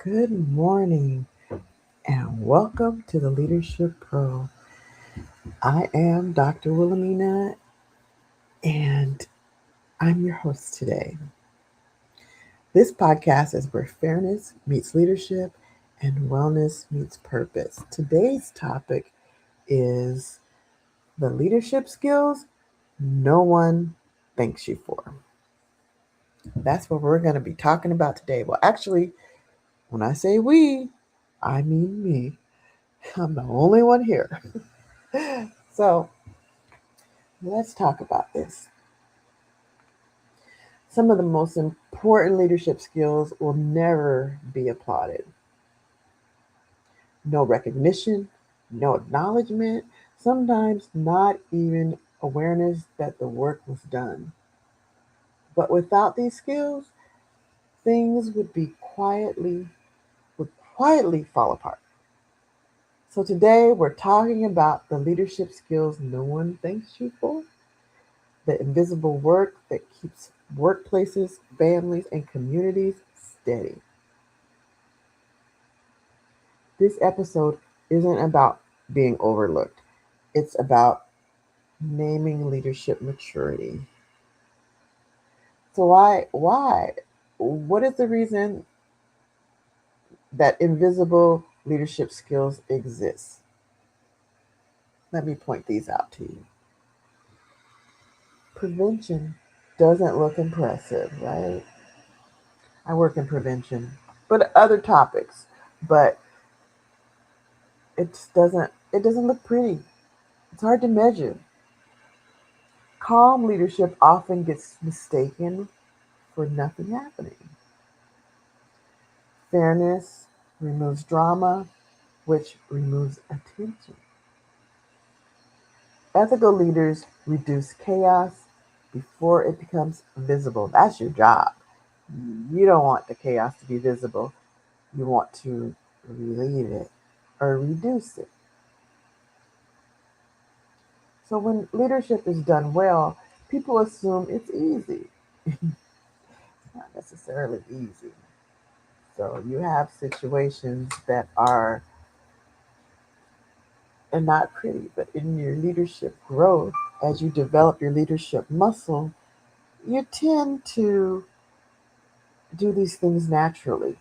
Good morning and welcome to the Leadership Pro. I am Dr. Wilhelmina and I'm your host today. This podcast is where fairness meets leadership and wellness meets purpose. Today's topic is the leadership skills no one thanks you for. That's what we're going to be talking about today. Well, actually, when I say we, I mean me. I'm the only one here. So, let's talk about this. Some of the most important leadership skills will never be applauded. No recognition, no acknowledgement, sometimes not even awareness that the work was done. But without these skills, things would quietly fall apart. So today we're talking about the leadership skills no one thanks you for, the invisible work that keeps workplaces, families, and communities steady. This episode isn't about being overlooked, it's about naming leadership maturity. So, why? What is the reason that invisible leadership skills exist? Let me point these out to you. Prevention doesn't look impressive, right? I work in prevention, but other topics, but it doesn't look pretty. It's hard to measure. Calm leadership often gets mistaken for nothing happening. Fairness removes drama, which removes attention. Ethical leaders reduce chaos before it becomes visible. That's your job. You don't want the chaos to be visible. You want to relieve it or reduce it. So when leadership is done well, people assume it's easy. It's not necessarily easy. So you have situations that are and not pretty, but in your leadership growth, as you develop your leadership muscle, you tend to do these things naturally.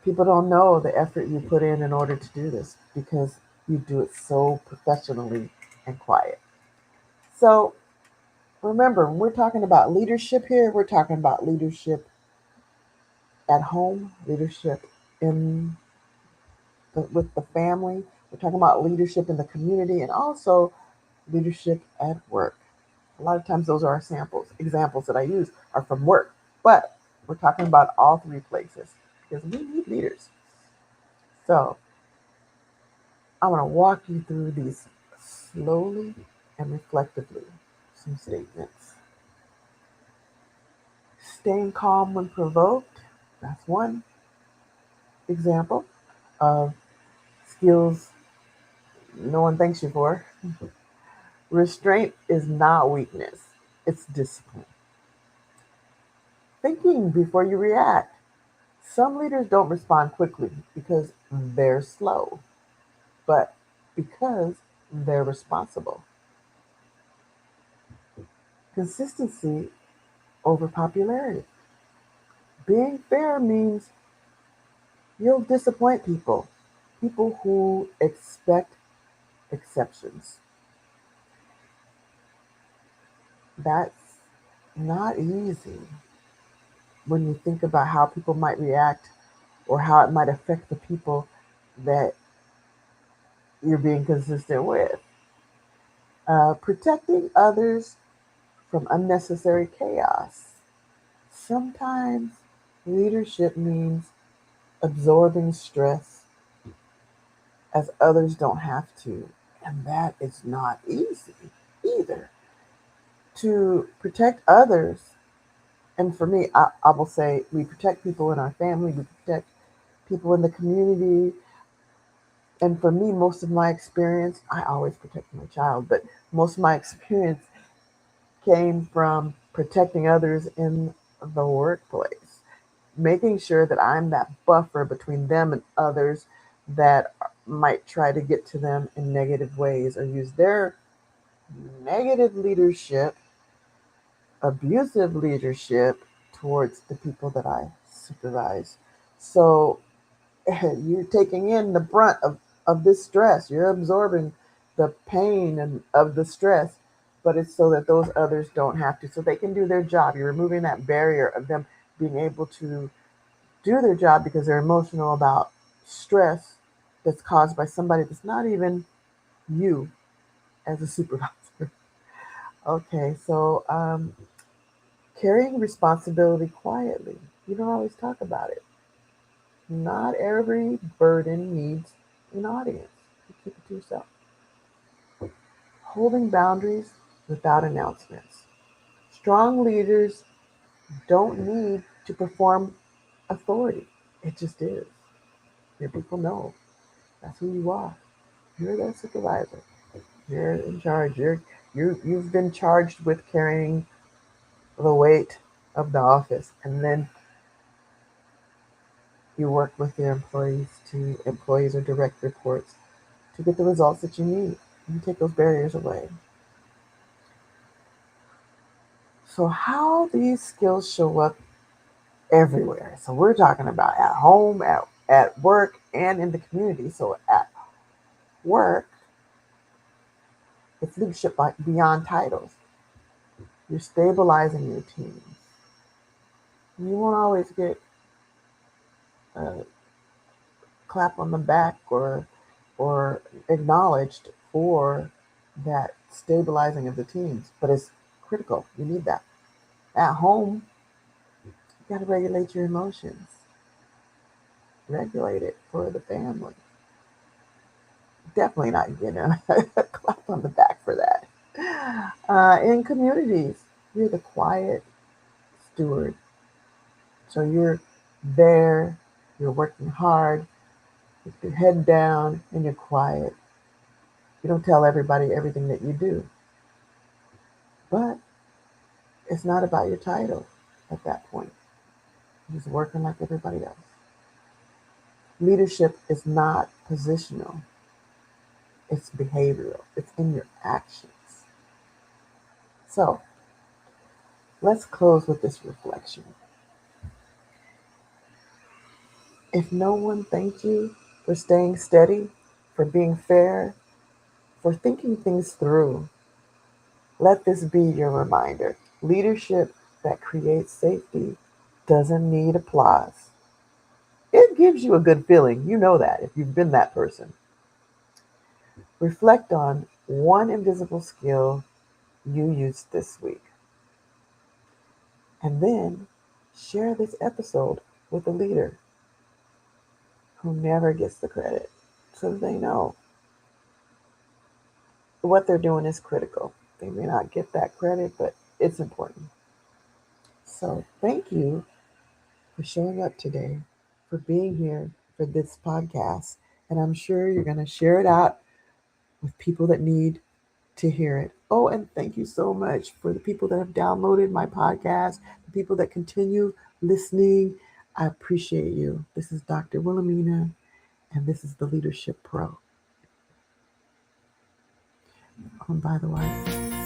People don't know the effort you put in order to do this because you do it so professionally and quiet. So remember, when we're talking about leadership here, we're talking about leadership at home, leadership in with the family. We're talking about leadership in the community and also leadership at work. A lot of times those are our examples that I use are from work, but we're talking about all three places because we need leaders. So I want to walk you through these slowly and reflectively. Some statements. Staying calm when provoked. That's one example of skills no one thanks you for. Restraint is not weakness, it's discipline. Thinking before you react. Some leaders don't respond quickly because they're slow, but because they're responsible. Consistency over popularity. Being fair means you'll disappoint people who expect exceptions. That's not easy when you think about how people might react or how it might affect the people that you're being consistent with. Protecting others from unnecessary chaos. Sometimes leadership means absorbing stress as others don't have to, and that is not easy either. To protect others, and for me, I will say we protect people in our family, we protect people in the community, and for me, most of my experience, I always protect my child, but most of my experience came from protecting others in the workplace. making sure that I'm that buffer between them and others that might try to get to them in negative ways or use their negative leadership, abusive leadership towards the people that I supervise. So you're taking in the brunt of this stress. You're absorbing the pain and of the stress, but it's so that those others don't have to, so they can do their job. You're removing that barrier of them being able to do their job because they're emotional about stress that's caused by somebody that's not even you as a supervisor. Okay, so carrying responsibility quietly. You don't always talk about it. Not every burden needs an audience. You keep it to yourself. Holding boundaries without announcements. Strong leaders don't need to perform authority. It just is. Your people know that's who you are. You're their supervisor. You're in charge. You've been charged with carrying the weight of the office, and then you work with your employees or direct reports to get the results that you need. You take those barriers away. So how these skills show up everywhere. So we're talking about at home, at work, and in the community. So at work, it's leadership beyond titles. You're stabilizing your team. You won't always get a clap on the back or acknowledged for that stabilizing of the teams, but it's critical. You need that. At home, you got to regulate your emotions. Regulate it for the family. Definitely not getting a clap on the back for that. In communities, you're the quiet steward. So you're there, you're working hard, with your head down, and you're quiet. You don't tell everybody everything that you do. But it's not about your title at that point. You're just working like everybody else. Leadership is not positional, it's behavioral, it's in your actions. So let's close with this reflection. If no one thanked you for staying steady, for being fair, for thinking things through, let this be your reminder. Leadership that creates safety doesn't need applause. It gives you a good feeling. You know that if you've been that person. Reflect on one invisible skill you used this week. And then share this episode with a leader who never gets the credit so that they know what they're doing is critical. They may not get that credit, but it's important. So thank you for showing up today, for being here for this podcast. And I'm sure you're going to share it out with people that need to hear it. Oh, and thank you so much for the people that have downloaded my podcast, the people that continue listening. I appreciate you. This is Dr. Wilhelmina, and this is the Leadership Pro. Oh, and by the way,